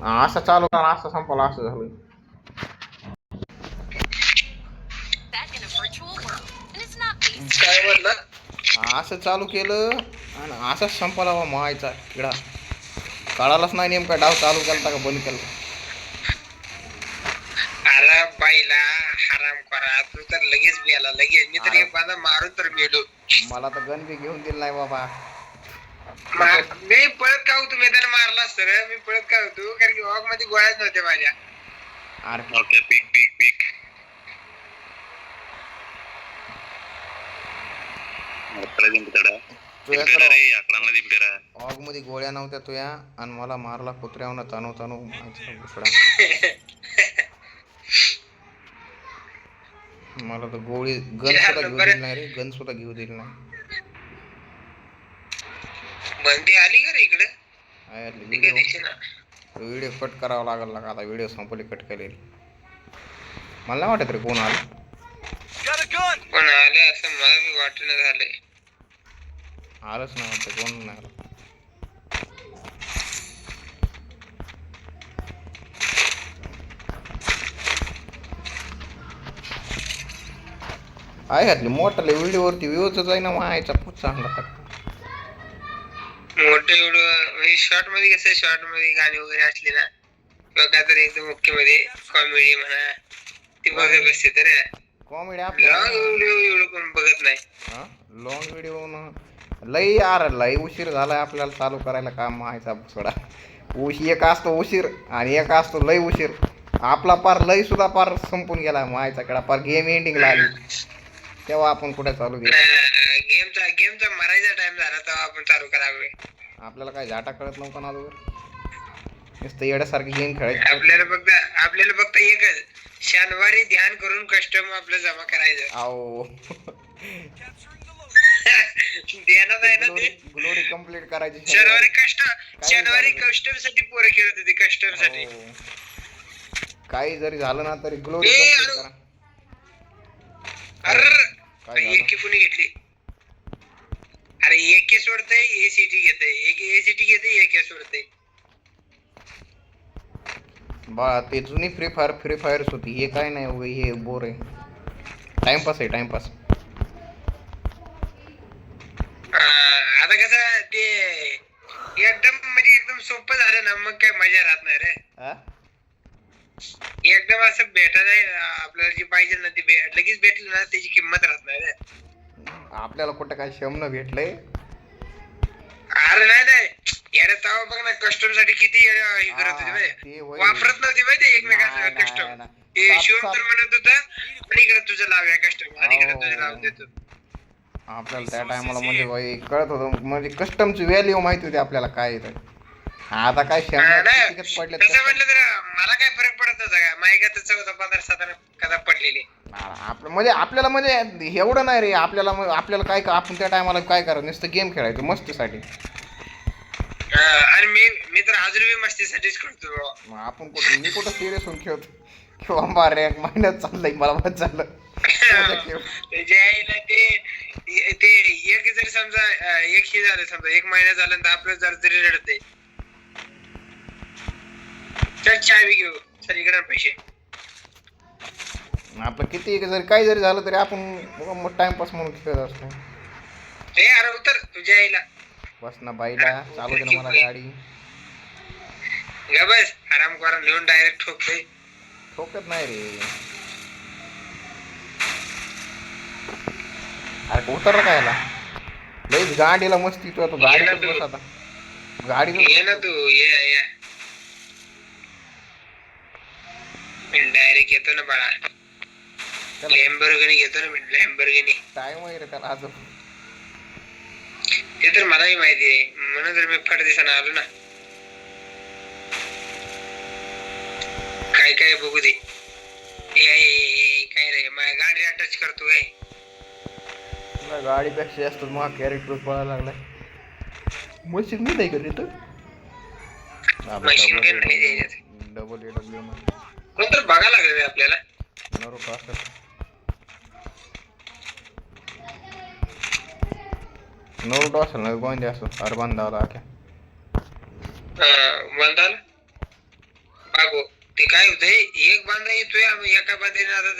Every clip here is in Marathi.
असं चालू करा असं संपला असं झालं. काय म्हणला? असं चालू केलं आणि असंच संपला बा मायचा किडा. कळालाच नाही नेमका डाव चालू केलता का बंद केलता. अरे बाईला हराम करा तू तर लगेच मेला लगेच. मी तर एक बाधा मारून तर मेलो. मला तर गन बी घेऊन दिलं नाही बाबा. मी पळत का होतो? मी त्याला मारला सर. मी पळत का होतो कारण की वॉक मध्ये गोळ्याच नव्हत्या माझ्या. अरे ओके पीक पीक पीक. ऑग मध्ये गोळ्या नव्हत्या तुया आणि मला मारला कुत्र्यावनं तानू तानू घुसडा. मला तर गोळी गन सुद्धा घेऊ दिली नाही रे. गन सुद्धा घेऊ दिली नाही. बंदी आली का रे इकडे? व्हिडिओ कट करावा लागल ना आता. व्हिडिओ संपली कट केलेली. मला नाही वाटत रे कोण आलं. कोण आलं असं मला बी वाटणं झालंय. आलंच नाही वाटतं कोण नाही आलं. आहे घातली मोठाले व्हिडिओवरती व्ह्यूच आहे ना मायचा खूप चांगला टाक. मोठे एवढं शॉर्ट मध्ये कसं शॉर्ट मध्ये गाणी वगैरे असली ना किंवा काहीतरी एकदम मुख्य मध्ये कॉमेडी म्हणा ती बघत बसते तर कॉमेडी आपल्याला व्हिडिओ एवढं कोण बघत नाही. लॉंग व्हिडिओ लई यार लई उशीर झालाय आपल्याला चालू करायला काम मायचा सोडा. एक असतो उशीर आणि एक असतो लई उशीर. आपला पार लई सुद्धा पार संपून गेला मायचा कडा. पार गेम एंडिंगला आली तेव्हा आपण कुठे चालू केलं. गेमचा मरायचा टाइम झाला तेव्हा आपण चालू करावे. आपल्याला काय झाटा कळत नव्हता ना अगोदर. नुसतं येड्यासारखी गेम खेळायची. आपल्याला फक्त एकच शनिवारी ध्यान करून कस्टम आपलं जमा करायचं. आओ ध्यानात आहे ना ते. ग्लोरी कंप्लीट करायची. शनिवारी कस्टम साठी पोरं खेळत होते. कस्टम साठी काही जरी झालं ना तरी ग्लोरी कंप्लीट करा. अरे एके कुणी घेतली? अरे एके सोडतय एसीटी घेतय. एक एसीटी घेते एके सोडतय. बा ते जुनी फ्री फायर्स होती. हे काय नाही हे बोर आहे. टाइमपास आहे टाइमपास. आता कसं ते एकदम म्हणजे एकदम सोपं झालं ना मग काय मजा राहत नाही रे. एकदम असं भेटत नाही आपल्याला जे पाहिजे ना ते लगेच भेटलं ना त्याची किंमत राहत नाही रे. आपल्याला कुठं काय शमन भेटलंय. अरे नाही यार तेव्हा बघ ना कस्टम साठी किती हे करत होते वापरत नव्हती माहिती एकमेकांना कस्टम. शिवम तर म्हणत होता आणि इकडे तुझं लावूया कस्टम आणि इकडे तुझं लावून देतो. आपल्याला त्या टायमाला म्हणजे भाई कळत होतं म्हणजे कस्टमची व्हॅल्यू माहिती होती आपल्याला काय येत. आता काय पडले तसं म्हटलं तर मला काय फरक पडत नव्हता का माहिती का 14-15 कदा पडलेली. आपलं म्हणजे आपल्याला म्हणजे एवढं नाही रे. आपल्याला काय आपण त्या टायमाला काय करायचं नुसतं गेम खेळायचं मस्तीसाठी. आणि मी तर अजूनही मस्तीसाठीच खेळतो. आपण मी कुठं सिरियस होऊन खेळतो किंवा बारे एक महिन्यात चाललंय मला मत झालं. ते एक जरी समजा एक हे झालं समजा 1 महिना झालं तर आपलं जर तरी रडते. चल चाय घेऊ सर इकडे पैसे. आपलं किती जरी काही जरी झालं तरी आपण टाइमपास म्हणून खेळत असतो. अरे उतर तुझ्या आईला बस ना बाईला चालू दे ना मला गाडी. बस आराम करा लिहून डायरेक्ट ठोकते. ठोकत नाही रे. अरे उतरला काय लईच गाडीला मस्ती तू आता गाडीतच बस आता. गाडी ये ना तू ये डायरेक्ट येतो ना बाळा. लॅम्बोर्गिनी घेतो ना मी लॅम्बोर्गिनी. टाइम आहे रे त्याला अजून. ते तर मलाही माहिती आहे म्हणून तर मी फट दिसाना आलो ना. काय बघू दे. काय रे माझ्या गाडीला टच करतोय. गाडीपेक्षा जास्त मग कॅरेक्टर पळायला लागलाय. मशीन मी नाही करत मशीन गन नाही डबल AW कोण तर बघा लागले आपल्याला. नरोटो असेल. नरोटो असेल ना कोणते असो. अरे बंद आला क्या बंद आला. बाबू ते काय होतंय एक बांधा येतोय आम्ही एका बांधेने आता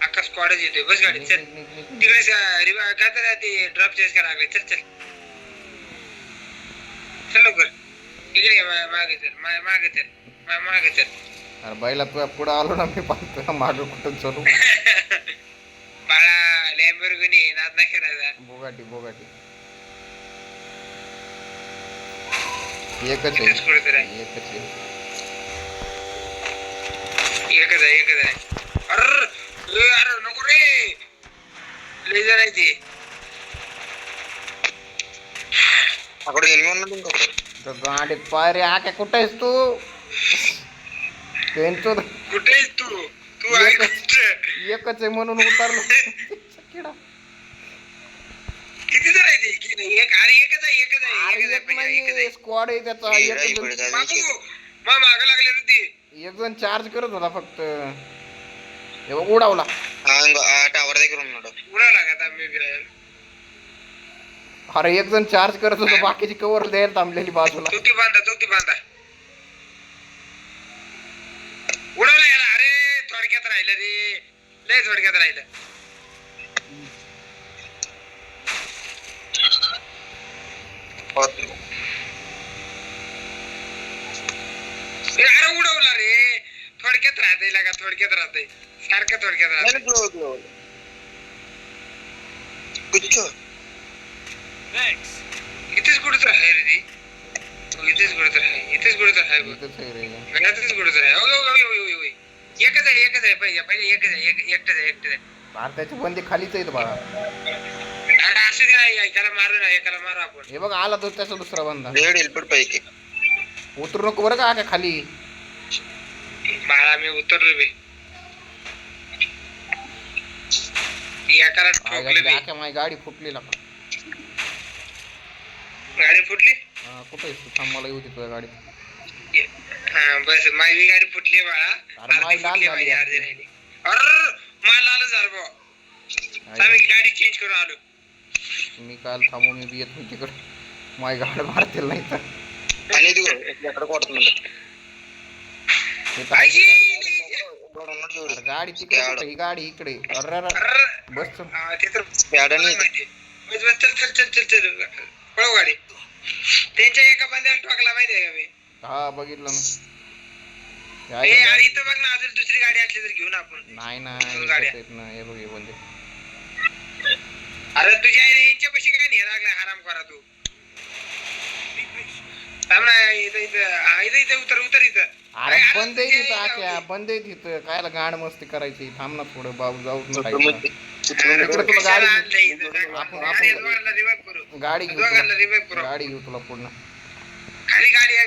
अख्खा स्क्वॉडच येतोय बस गाडी चल तिकडे काय तर ते ड्रॉप चेस करा लागले चल चल चल लवकर इकडे ये, मागे चल मागे चल मागे चल अरे बाईला तुझ्या पुढे आलो ना मी पाहतो मागं कुठं चलू बाळा लॅम्बोर्गिनी नाद नाही करायचा बोगाटी बोगाटी एकच इथेच कुठेतरी आहे. आहे एकच आहे एकच आहे अरे नको रे लय जण आहे ते तर गाडीत पायरे आके कुठे आहेस तू त्यांचं कुठे आहेस तू तू आहे कुठं? एकच आहे म्हणून उतरलो किडा किती जण आहे ते की नाही एकच आहे एकच आहे एकच आहे स्क्वॉड आहे त्याचा एकच बाबू मग मागं लागले रे ते एक जण चार्ज करत होता फक्त हे बघ उडावला टावर उडाला का आता मी अरे एक जण चार्ज करत होता बाकीची कवर द्यायला थांबलेली बाजूला चौथी बांधा उडवला याला अरे थोडक्यात राहिलं रे लय थोडक्यात राहिलं अरे उडवला रे थोडक्यात राहते लागा थोडक्यात राहते सारखं थोडक्यात राहते इथेच कुठं आहे रे ती इथेच कुठं आहे इथंच आहे रे घरातच कुठं आहे एकच आहे पहिले एकटच आहे अरे त्याची बंदी खालीच आहेत बाळा अरे असं नाही एकाला मारू ना एकाला मारू आपण हे बघ आला तो त्याचा दुसरा बंदा हेल्पट पाहिजे उतरू नको बरं का खाली बाळा मी उतरलो बे एकाला ठोकलं बे माझी गाडी फुटली ना गाडी फुटली कुठे आहेस तू थांब मला येऊ दे तुझ्या गाडी हा बस माझी गाडी फुटली बाळा अरे माझी लाल झाली अर्धी राहिली अरे मला लाल झालं भाऊ आम्ही गाडी चेंज करून आलो मी काल थांबू मी येत होती तिकडे माझी गाडी मारतील नाही तर गाडी तिकडे ही गाडी इकडे अरे बस चल पळव गाडी त्यांच्या एका बंद्याला ठोकला माहिती आहे का हा बघितलं ना अरे इथं बघ ना अजून दुसरी गाडी असली तर घेऊन आपण नाही ना हे बघ हे बंदे अरे तुझ्या आईने यांच्यापाशी काय नाही लागला आराम करा तू थांब ना इथं उतर इथं अरे बंद आहे तिथं आख्या बंद आहे तिथं कायला गाड मस्ती करायची थांब ना थोडं बाबू जाऊ तुला गाडी गाडी घेऊ तुला पूर्ण खाली गाडी आहे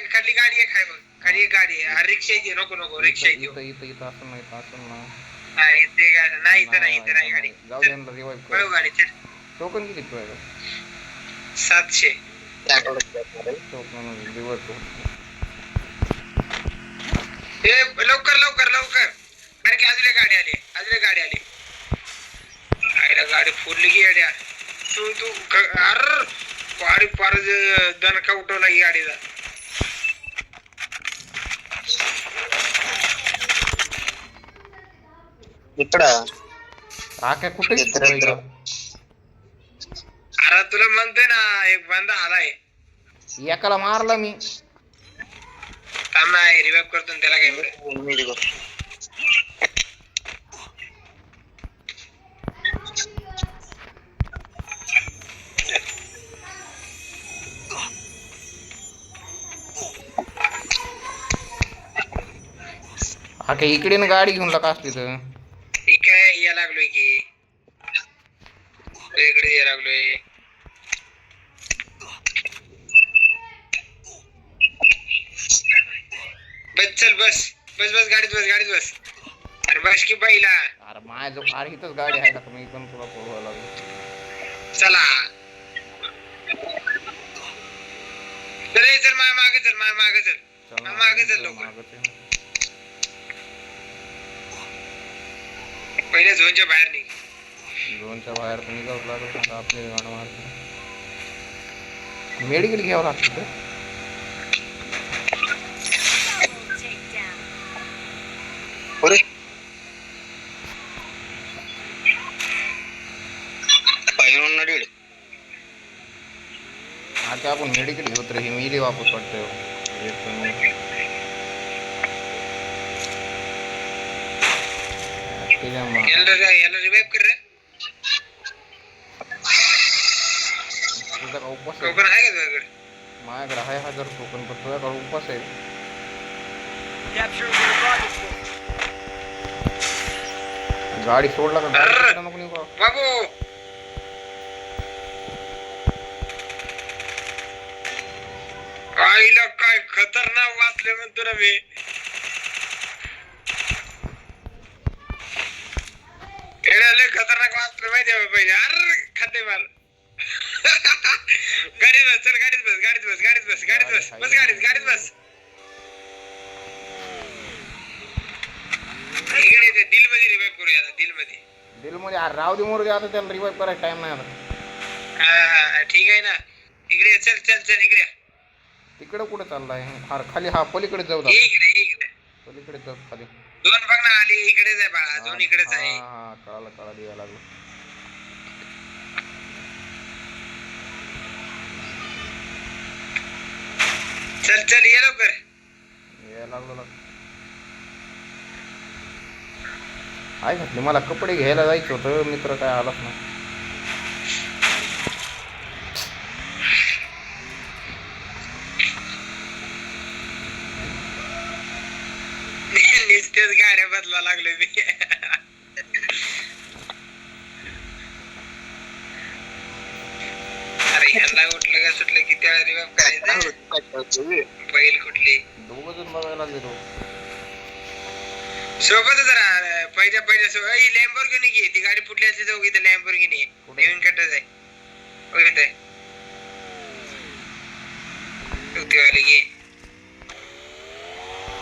काय बघ खाली एक गाडी आहे रिक्षा येते नको रिक्षा येते इथं असं ना नाही गाडी जाऊ दे ना रिवाइव गाडी टोकन किती तुझ्या 700 टोकन रिवाइव लवकर अरे की अजून गाडी आली आईला गाडी फोडली की गाड्या तू अरे गाडी पार दणका उठवला की गाडीचा कुठे अरे तुला म्हणतोय ना एक बंदा आलाय एकाला मारला मी थांब ना रिवाइव करतो त्याला काय इकडे ना गाडी घेऊन लका असली तर काय या लागलोय की इकडे या लागलोय बस गाडीत बस अरे बस की बाईला अरे माझ्या जो अरे इथंच गाडी आहे का मी पण तुला पोहोचायला लागलो चला चल मागे चल लवकर पहिले झोनच्या बाहेर निघ झोनच्या बाहेर पण निघावं लागत आपले गाणं मारतो मेडिकल घ्यावं लागतं आपण मेडिकल घेऊत रे मी इले वापस वाटतं याला रिवाइव कर रे तुझा का उपवास आहे टोकन आहे का तुझ्याकडे माझ्याकडे आहे 1000 टोकन पण तुझ्याकडे उपवास आहे गाडी सोडला का गाडी नको निघू बाबू आईला काय खतरनाक वाचले म्हणतो ना मी लय खतरनाक वाचलं माहिती पहिले अरे खाते मार गाडीत बस चल गाडीत बस गाडीत बस गाडीत बस गाडीत बस बस गाडीत बस इकडे दिल मध्ये रिवाइव करूया दिल मध्ये राव दे मोरू दे आता त्याला रिवाइव करायचा टाइम नाही आता हा ठीक आहे ना इकडे चल इकडे तिकडे कुठे चाललाय अरे खाली हा पलीकडे जाऊ इकडे पलीकडे जाऊ खाली दोन बघ ना आली इकडेच आहे बाळा दोन इकडेच आहे हा कळालं यायला लागलं चल ये लवकर यायला लागलो आहे घातले मला कपडे घ्यायला जायचं होतं मित्र काय आलाच नाही नुसतेच गाड्या बदला लागलो मी अरे ह्यांना उठलं का सुटलं की त्याला रिवाइव करायचं बैल कुठली दोघ जण बघायला गेलो सोबतच राहा पहिल्या लॅम्बोर्गिनी घे ती गाडी फुटली असली जाऊ इथं लॅम्बोर्गिनी नवीन कटच आहे वाली घे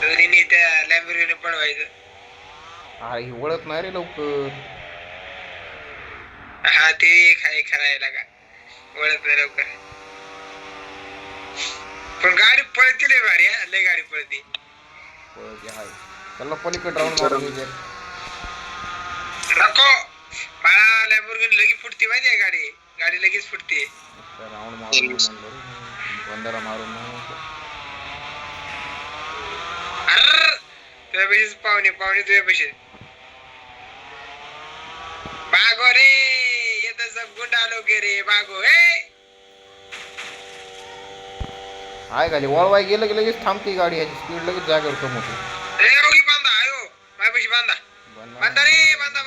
दोन्ही त्या लॅम्बोर्गिनी पळवायचं अरे ही ओळख नाही रे लवकर हा ते काय करायला का ओळख नाही लवकर पण गाडी पळते लय भारी लय गाडी पळते चला पलीकडे राहून मारून नको बाळा लॅम्बोर्गिनी लगेच फुटते माहितीये गाडी लगेच फुटते राऊंड मारून बंदारा मारून अरे तुझ्या पैसे पाहुणे तुझ्या पैसे बागो रे येत सब गुंडा लोक रे बागो हे आहे गाडी वळवाय गेलं की लगेच थांबते गाडी ह्याची स्पीड लगेच जागेवर कम होते रे ओगी बांधा आयो माझ्या पैसे बांधा रे बांधा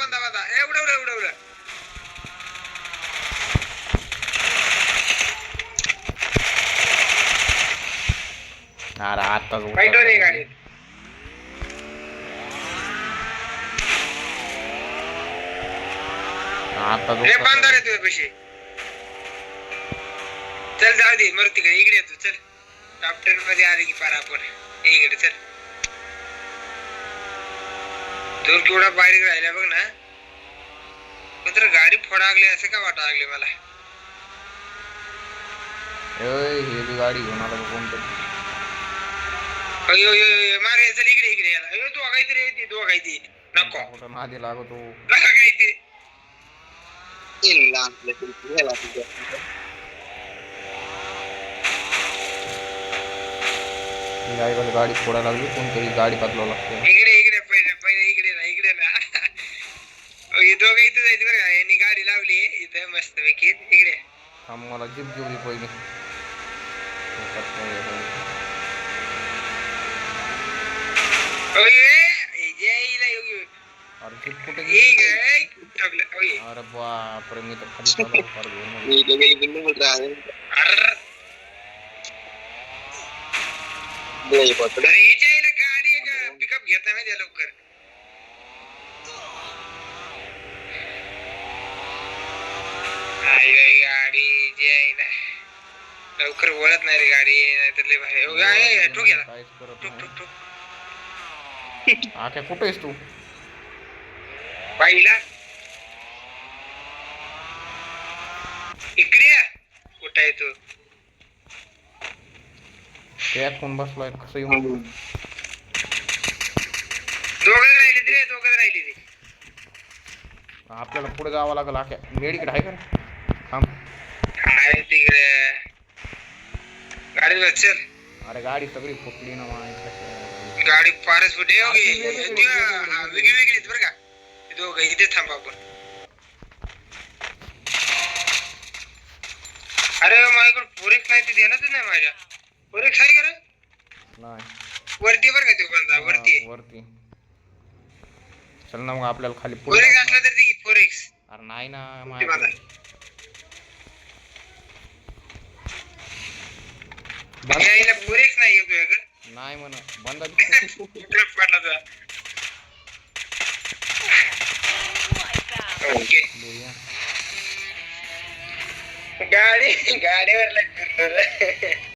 एवढं अरे आता रे गाडी आता रे बांधा रे तुझे पैसे चल जाऊ दे मर तिकडे इकडे तू चल टॉप 10 मध्ये आले की पार आपण इकडे चल दूर केवढा बारीक राहिला बघ ना पण गाडी फोडागली असं का वाटा लागली मला ही गाडी घेऊन आला कोणतरी अयो मारे चल इकडे याला अयो तू काहीतरी येते तू काहीतरी नको कुठं नादी लागतो काहीतरी गाडी फोडायला लागली कोणतरी गाडी बदलावं लागते इकडे पहिले इकडे ना दोघं इथं जायचं बरं का यांनी गाडी लावली इथं मस्त पैकी इकडे मला जीप घेऊ दे पहिले अरे जीप कुठे गेली अरे बापरे मी तर खाली गाडी पिकअप घेता माहिती लवकर गाडी जी आहे ना लवकर वळत नाही रे गाडी नाहीतर लय भारी ठोक गेला ठोक काय कुठे आहेस तू पाहिला इकडे कुठं आहे तू त्यात कोण बसलाय कसं येऊन दोघं राहिली रे आपल्याला पुढे जावं लागेल आख्या मेडिकेट आहे का थांब आहे तिकडे अरे बस चल अरे गाडी सगळी फुटली ना माझी. गाडी पारच फुटे हा, ती वेगळी, वेगळी वेगळी आहेत बरं का ते दोघं इथे थांबा आपण. अरे माझ्याकडे फोरेक्स नाही ते देणारच नाही माझ्या. फोरेक्स आहे का रे? नाही वरती बरं का तो बंदा वरती आहे. वरती चल ना मग आपल्याला खाली फोरेक्स असला तर ती फोरेक्स अरे नाही ना ते बंदा. यायला फोरेक्स नाही येतो याकडे. नाही म्हणा बंदा पडला तुला. ओके गाडीवर लागतो